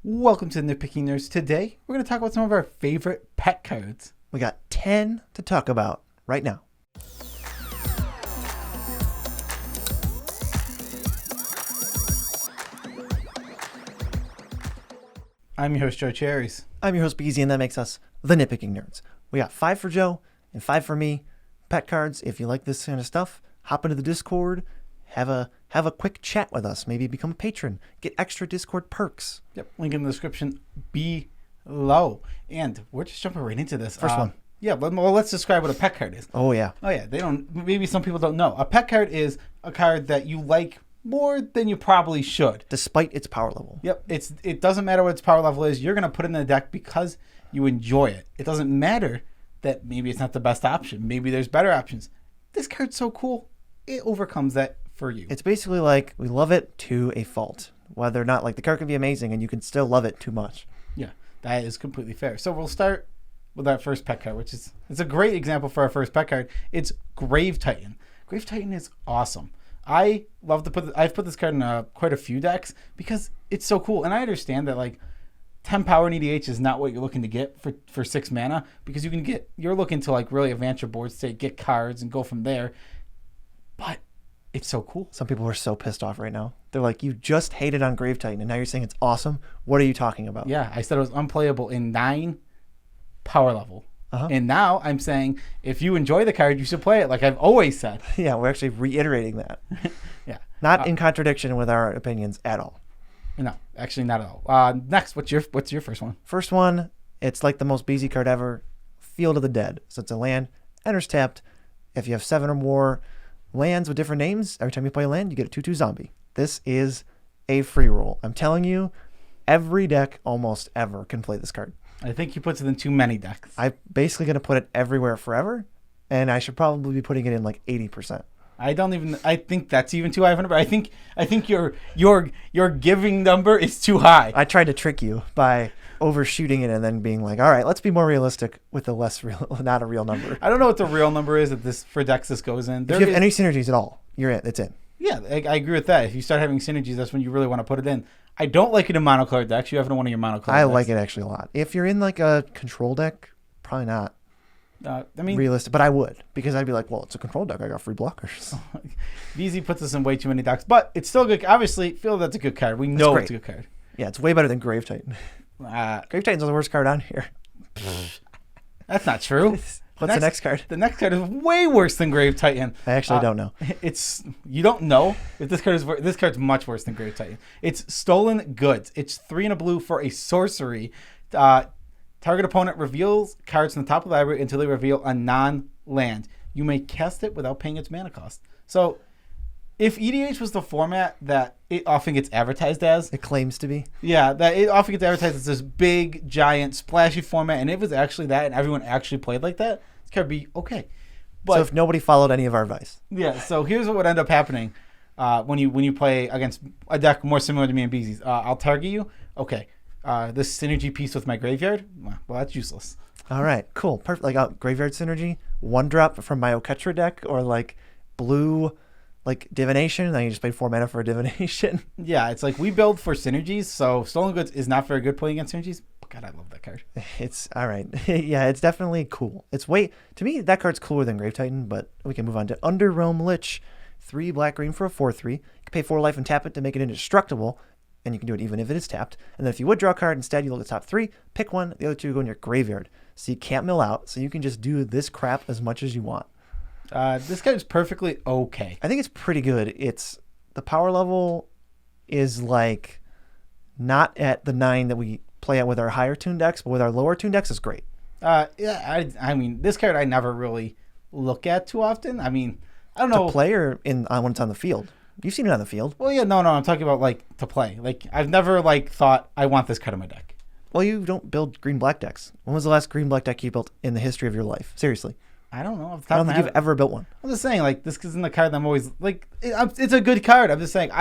Welcome to Nitpicking Nerds. Today, we're going to talk about some of our favorite pet cards. We got 10 to talk about right now. I'm your host, Joe Cherries. I'm your host, Beezy, and that makes us the Nitpicking Nerds. We got 5 for Joe and 5 for me. Pet cards. If you like this kind of stuff, hop into the Discord, have a quick chat with us. Maybe become a patron, get extra Discord perks. Yep, link in the description below. And we're just jumping right into this. First one. Yeah, well, let's describe what a pet card is. Oh, yeah. Maybe some people don't know. A pet card is a card that you like more than you probably should. Despite its power level. Yep, it doesn't matter what its power level is. You're going to put it in the deck because you enjoy it. It doesn't matter that maybe it's not the best option. Maybe there's better options. This card's so cool. It overcomes that for you. It's basically like we love it to a fault. Whether or not, like, the card can be amazing and you can still love it too much. Yeah, that is completely fair. So we'll start with our first pet card, it's a great example for our first pet card. It's Grave Titan. Grave Titan is awesome. I've put this card in quite a few decks because it's so cool. And I understand that like 10 power and EDH is not what you're looking to get for 6 mana, because you're looking to like really advance your board state, get cards and go from there. But it's so cool. Some people are so pissed off right now. They're like, you just hated on Grave Titan and now you're saying it's awesome. What are you talking about? Yeah, I said it was unplayable in 9 power level. Uh-huh. And now I'm saying if you enjoy the card, you should play it, like I've always said. Yeah, we're actually reiterating that. Yeah. Not in contradiction with our opinions at all. No, actually not at all. Next, what's your first one? First one, it's like the most BZ card ever, Field of the Dead. So it's a land, enters tapped. If you have 7 or more lands with different names, every time you play a land, you get a 2/2 zombie. This is a free roll. I'm telling you, every deck almost ever can play this card. I think he puts it in too many decks. I'm basically going to put it everywhere forever, and I should probably be putting it in like 80%. I think that's even too high of a number. I think your giving number is too high. I tried to trick you by overshooting it and then being like, all right, let's be more realistic with a less real, not a real number. I don't know what the real number is for decks this goes in. If you have any synergies at all, it's in. Yeah, I agree with that. If you start having synergies, that's when you really want to put it in. I don't like it in monocolored decks. You have it in one of your monocolored decks. I like it actually a lot. If you're in like a control deck, probably not. Realistic, but I would, because I'd be like, well, it's a control deck. I got free blockers. VZ puts us in way too many decks, but it's still good. Obviously, feel that's a good card. We know it's a good card. Yeah, it's way better than Grave Titan. Grave Titan's the worst card on here. That's not true. What's the next card? The next card is way worse than Grave Titan. I actually don't know. You don't know if this card's much worse than Grave Titan. It's Stolen Goods. It's 3 and a blue for a sorcery. Target opponent reveals cards from the top of the library until they reveal a non-land. You may cast it without paying its mana cost. So, if EDH was the format that it often gets advertised as, it claims to be. Yeah, that it often gets advertised as this big, giant, splashy format, and if it was actually that, and everyone actually played like that, this card would be okay. But, so if nobody followed any of our advice. Yeah, so here's what would end up happening when you play against a deck more similar to me and Beezy's. I'll target you. Okay. This synergy piece with my graveyard, well, that's useless. All right, cool, perfect. Like graveyard synergy, 1-drop from my Oketra deck, or like blue, like divination. Then you just paid 4 mana for a divination. Yeah, it's like we build for synergies. So Stolen Goods is not very good playing against synergies. But God, I love that card. It's all right. Yeah, it's definitely cool. To me, that card's cooler than Grave Titan. But we can move on to Underrealm Lich, 3 black-green for a 4/3. You can pay 4 life and tap it to make it indestructible. And you can do it even if it is tapped. And then if you would draw a card, instead you look at the top 3, pick one, the other 2 go in your graveyard. So you can't mill out, so you can just do this crap as much as you want. This card is perfectly okay. I think it's pretty good. The power level is like not at the 9 that we play at with our higher tuned decks, but with our lower tuned decks, it's great. Yeah, I mean, this card I never really look at too often. I mean, I don't know. To play or when it's on the field? You've seen it on the field. Well, yeah, no, I'm talking about like to play. Like I've never like thought I want this card in my deck. Well, you don't build green-black decks. When was the last green-black deck you built in the history of your life? Seriously. I don't know. I don't think you've ever built one. I'm just saying, like, this isn't the card that I'm always like. It's a good card. I'm just saying,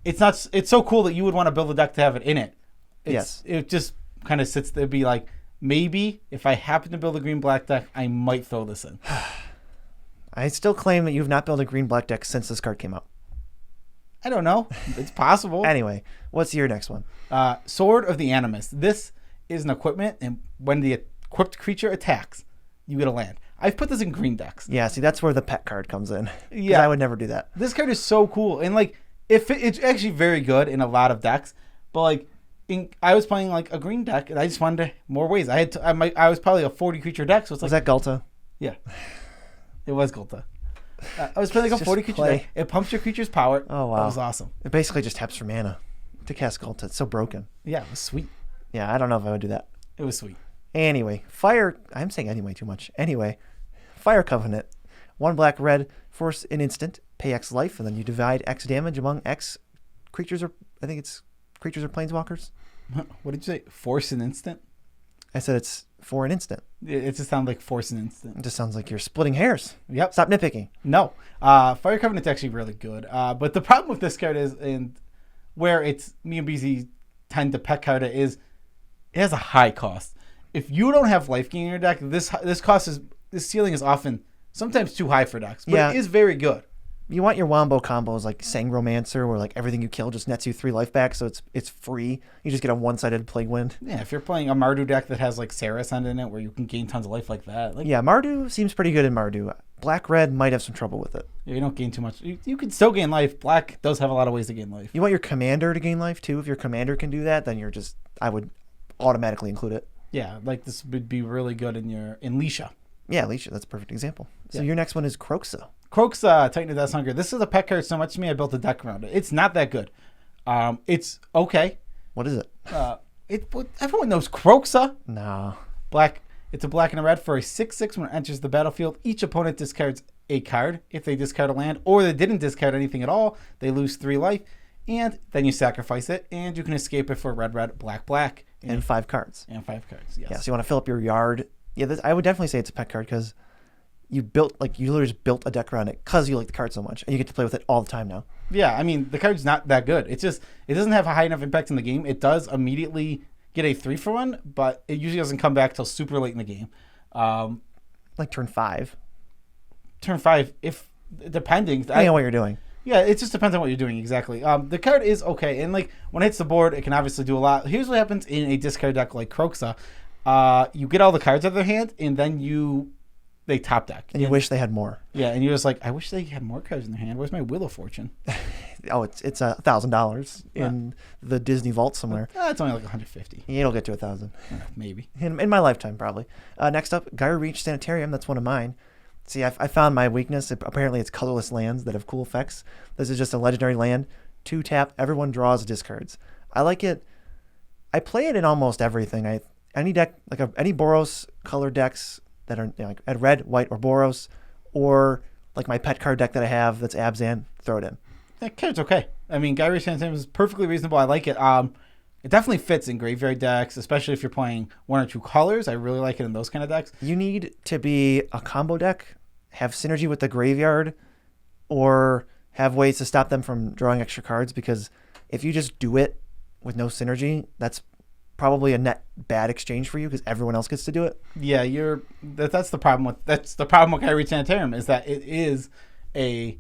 it's so cool that you would want to build a deck to have it in it. Yes. It just kind of sits there, be like, maybe if I happen to build a green-black deck, I might throw this in. I still claim that you've not built a green-black deck since this card came out. I don't know. It's possible. Anyway, what's your next one? Sword of the Animus. This is an equipment, and when the equipped creature attacks, you get a land. I've put this in green decks. Yeah, see, that's where the pet card comes in. Yeah. I would never do that. This card is so cool, and like it's actually very good in a lot of decks. But like, I was playing like a green deck, and I just wanted more ways. I was probably a 40 creature deck, so it's Was like that Gulta? yeah, it was Gulta. I was playing like a 40 creature deck. It pumps your creature's power. Oh, wow. That was awesome. It basically just taps for mana to cast Gulta. It's so broken. Yeah, it was sweet. Yeah, I don't know if I would do that. It was sweet. Anyway, I'm saying anyway too much. Anyway, Fire Covenant. 1 black, red, force an instant, pay X life, and then you divide X damage among X creatures or planeswalkers. What did you say? Force an instant? I said it's for an instant. It just sounds like force an instant. It just sounds like you're splitting hairs. Yep. Stop nitpicking. No. Fire Covenant's actually really good. But the problem with this card is, and where it's me and BZ tend to pet card it, is it has a high cost. If you don't have life gain in your deck, this ceiling is often sometimes too high for decks. But Yeah. it is very good. You want your wombo combos like Sangromancer, where like everything you kill just nets you 3 life back, so it's free. You just get a one-sided Plague Wind. Yeah, if you're playing a Mardu deck that has like Saracen in it, where you can gain tons of life like that. Like, Yeah, Mardu seems pretty good in Mardu. Black-red might have some trouble with it. you don't gain too much. You can still gain life. Black does have a lot of ways to gain life. You want your commander to gain life too. If your commander can do that, then I would automatically include it. Yeah, like this would be really good in Lisha. Yeah, Lich, that's a perfect example. So Yeah. your next one is Croxa. Croak's Titan of Death's Hunger. This is a pet card so much to me I built a deck around it. It's not that good. It's okay. What is it? Everyone knows Croxa. No. Black. It's a black and a red for a 6/6 when it enters the battlefield. Each opponent discards a card. If they discard a land or they didn't discard anything at all, they lose 3 life. And then you sacrifice it, and you can escape it for red, black. And 5 cards. And 5 cards, yes. Yeah, so you want to fill up your yard. Yeah, I would definitely say it's a pet card because you literally just built a deck around it because you like the card so much, and you get to play with it all the time now. Yeah, I mean, the card's not that good. It's just, it doesn't have a high enough impact in the game. It does immediately get a 3-for-1, but it usually doesn't come back till super late in the game. Like turn 5. Turn 5, if depending. Depending on what you're doing. Yeah, it just depends on what you're doing exactly. The card is okay, and like when it hits the board, it can obviously do a lot. Here's what happens in a discard deck like Croxa. You get all the cards out of their hand, and then they top deck. And you wish they had more. Yeah, and you're just like, I wish they had more cards in their hand. Where's my Wheel of Fortune? Oh, it's $1,000 in the Disney vault somewhere. It's only like 150. It'll get to 1,000. Maybe. In my lifetime, probably. Next up, Gyre Reach Sanitarium. That's one of mine. See, I found my weakness. Apparently, it's colorless lands that have cool effects. This is just a legendary land. 2 tap. Everyone draws discards. I like it. I play it in almost everything. Any deck, like any Boros color decks that are like at red, white, or Boros, or like my pet card deck that I have that's Abzan, throw it in. That card's okay. I mean, Gyre Sanitarium is perfectly reasonable. I like it. It definitely fits in graveyard decks, especially if you're playing 1 or 2 colors. I really like it in those kind of decks. You need to be a combo deck, have synergy with the graveyard, or have ways to stop them from drawing extra cards, because if you just do it with no synergy, that's probably a net bad exchange for you because everyone else gets to do it. Yeah, that's the problem with Gyre Sanitarium, is that it is a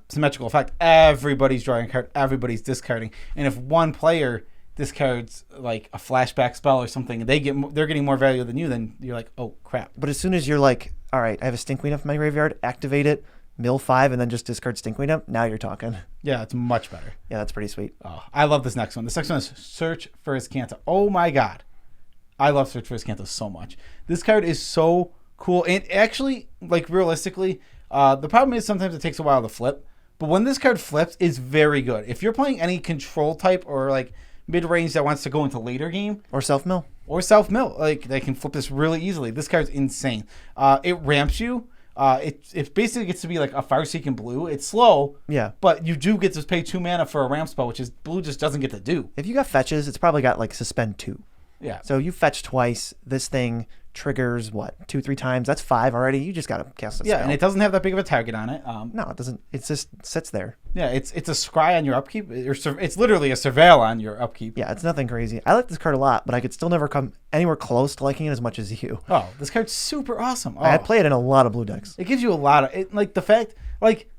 symmetrical effect. Everybody's drawing a card, everybody's discarding, and if one player discards like a flashback spell or something, they're getting more value than you, then you're like, oh crap. But as soon as you're like, all right, I have a Stinkweed up in my graveyard, activate it, mill 5, and then just discard Stinkweed up, now you're talking. Yeah, it's much better. Yeah, that's pretty sweet. Oh, I love this next one. This next one is Search for Azcanta. Oh my god, I love Search for Azcanta so much. This card is so cool, and actually, like realistically, the problem is sometimes it takes a while to flip, but when this card flips, it's very good. If you're playing any control type or like mid-range that wants to go into later game, or self-mill, like they can flip this really easily. This card's insane. It ramps you. It basically gets to be like a Farseek in blue. It's slow, yeah, but you do get to pay 2 mana for a ramp spell, which is blue just doesn't get to do. If you got fetches, it's probably got like suspend 2. Yeah. So you fetch twice, this thing triggers 2-3 times. That's 5 already. You just gotta cast a spell. Yeah, and it doesn't have that big of a target on it. No, it doesn't. It just sits there. Yeah, it's a scry on your upkeep. It's literally a surveil on your upkeep. Yeah, it's nothing crazy. I like this card a lot, but I could still never come anywhere close to liking it as much as you. Oh, this card's super awesome. Oh. I play it in a lot of blue decks. It gives you a lot of it, like the fact, like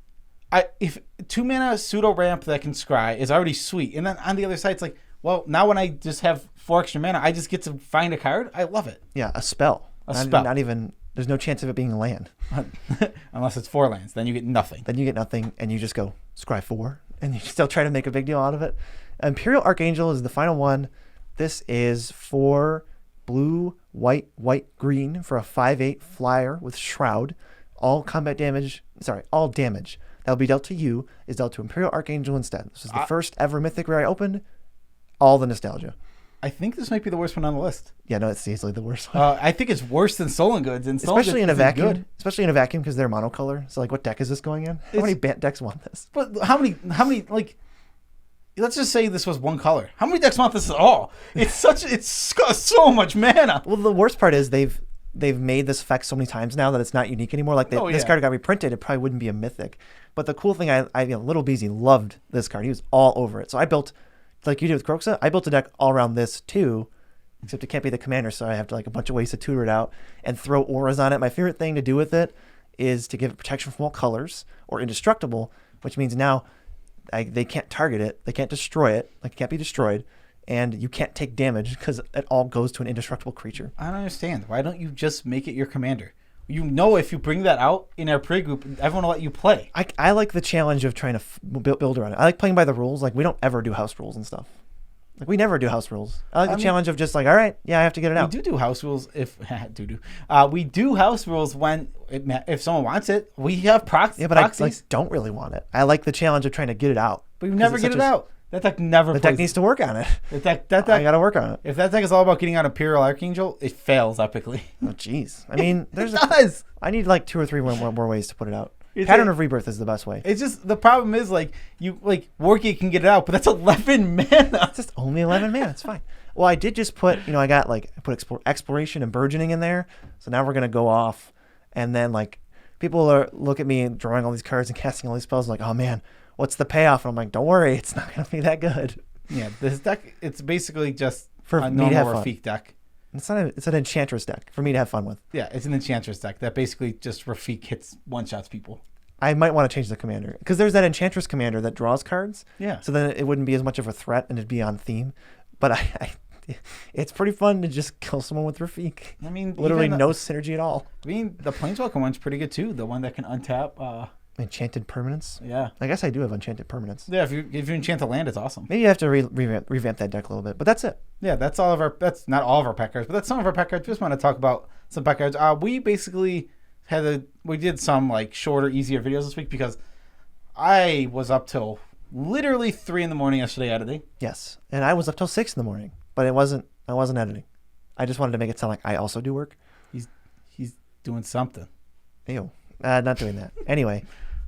if 2-mana pseudo ramp that can scry is already sweet, and then on the other side it's like, well, now when I just have 4 extra mana, I just get to find a card. I love it. Yeah, a spell. Not even. There's no chance of it being a land. Unless it's 4 lands, then you get nothing. Then you get nothing, and you just go scry 4, and you still try to make a big deal out of it. Imperial Archangel is the final one. This is 4 blue, white, green for a 5/8 flyer with Shroud. All damage that'll be dealt to you is dealt to Imperial Archangel instead. This is the first ever Mythic Rare I opened. All the nostalgia. I think this might be the worst one on the list. Yeah, no, it's easily the worst one. I think it's worse than Stolen Goods, and especially in a vacuum. Especially in a vacuum because they're monocolor. So like, what deck is this going in? How many decks want this? But how many like? Let's just say this was one color. How many decks want this at all? It's got so much mana. Well, the worst part is they've made this effect so many times now that it's not unique anymore. Like this card got reprinted, it probably wouldn't be a mythic. But the cool thing, Little Beezy loved this card. He was all over it. So I built, like you did with Croxa, I built a deck all around this too. Except it can't be the commander, so I have to like a bunch of ways to tutor it out and throw auras on it. My favorite thing to do with it is to give it protection from all colors or indestructible, which means now they can't target it, they can't destroy it, like it can't be destroyed, and you can't take damage because it all goes to an indestructible creature. I don't understand. Why don't you just make it your commander? You know, if you bring that out in our pre-group, everyone will let you play. I like the challenge of trying to build around it. I like playing by the rules. Like, we don't ever do house rules and stuff. Like, we never do house rules. I like the challenge of just like, all right, yeah, I have to get it out. We do house rules we do house rules when if someone wants it. We have proxies. Yeah, but I don't really want it. I like the challenge of trying to get it out. But you never get it out. That deck never plays. The deck needs to work on it. That deck, I got to work on it. If that deck is all about getting out Imperial Archangel, it fails epically. Oh, jeez. I mean, I need like 2 or 3 more ways to put it out. Pattern of Rebirth is the best way. It's just, the problem is, like, Wargate can get it out, but that's 11 mana. It's just only 11 mana. It's fine. Well, I did just put, I put Exploration and Burgeoning in there. So now we're going to go off. And then, like, people look at me and drawing all these cards and casting all these spells like, oh, man, what's the payoff? And I'm like, don't worry. It's not going to be that good. Yeah, this deck, it's basically just for a me to have normal fun. Rafik deck. It's an Enchantress deck for me to have fun with. Yeah, it's an Enchantress deck that basically just Rafik hits one-shots people. I might want to change the commander because there's that Enchantress commander that draws cards. Yeah. So then it wouldn't be as much of a threat and it'd be on theme. But it's pretty fun to just kill someone with Rafik. I mean, literally no synergy at all. I mean, the Planeswalker one's pretty good too. The one that can untap. Enchanted permanents. Yeah. I guess I do have enchanted permanents. Yeah, if you enchant a land, it's awesome. Maybe you have to revamp that deck a little bit, but that's it. Yeah, that's not all of our pet cards, but that's some of our pet cards. We just want to talk about some pet cards. We basically we did some like shorter, easier videos this week because I was up till literally 3 a.m. yesterday editing. Yes, and I was up till 6 a.m, but I wasn't editing. I just wanted to make it sound like I also do work. He's doing something. Ew, not doing that. Anyway,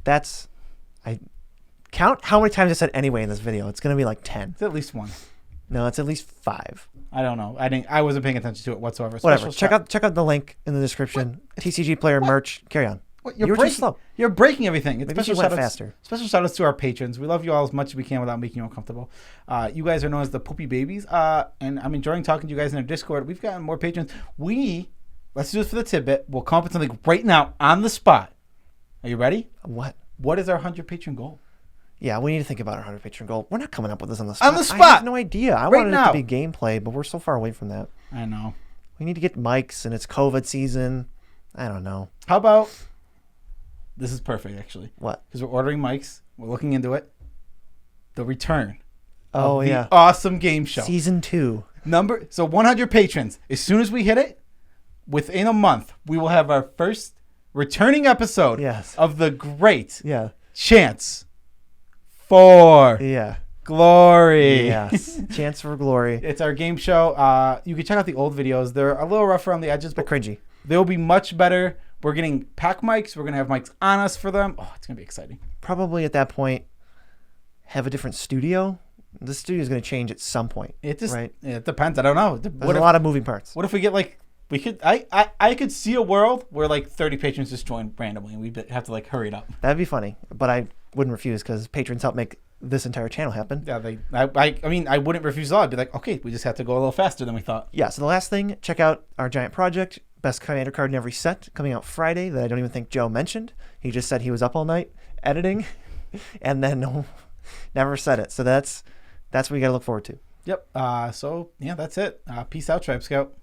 I count how many times I said anyway in this video. It's gonna be like 10. It's at least 1. No, it's at least 5. I don't know. I wasn't paying attention to it whatsoever. Whatever. Check out the link in the description. What? TCG player merch. Carry on. What? You were too slow. You're breaking everything. Maybe you went faster. Special shout outs to our patrons. We love you all as much as we can without making you uncomfortable. You guys are known as the Poopy Babies. And I'm enjoying talking to you guys in our Discord. We've gotten more patrons. Let's do this for the tidbit. We'll come up with something right now on the spot. Are you ready? What? What is our 100 patron goal? Yeah, we need to think about our 100 patron goal. We're not coming up with this on the spot. On the spot! I have no idea. I wanted now. it to be gameplay, but we're so far away from that. I know. We need to get mics, and it's COVID season. I don't know. How about... This is perfect, actually. What? Because we're ordering mics. We're looking into it. The return of the awesome game show. Season 2. 100 patrons. As soon as we hit it, within a month, we will have our first returning episode of the great Chance for Glory. Yes. Chance for Glory. It's our game show. You can check out the old videos. They're a little rough around the edges, but cringy. They'll be much better. We're getting pack mics. We're going to have mics on us for them. Oh, it's going to be exciting. Probably at that point, have a different studio. The studio is going to change at some point. It depends. I don't know. There's a lot of moving parts. What if we get I could see a world where like 30 patrons just join randomly and we have to like hurry it up. That'd be funny, but I wouldn't refuse because patrons help make this entire channel happen. Yeah, I mean, I wouldn't refuse at all. I'd be like, okay, we just have to go a little faster than we thought. Yeah, so the last thing, check out our giant project, best commander card in every set, coming out Friday that I don't even think Joe mentioned. He just said he was up all night editing. and then never said it. So that's what we got to look forward to. Yep. So yeah, that's it. Peace out, Tribe Scout.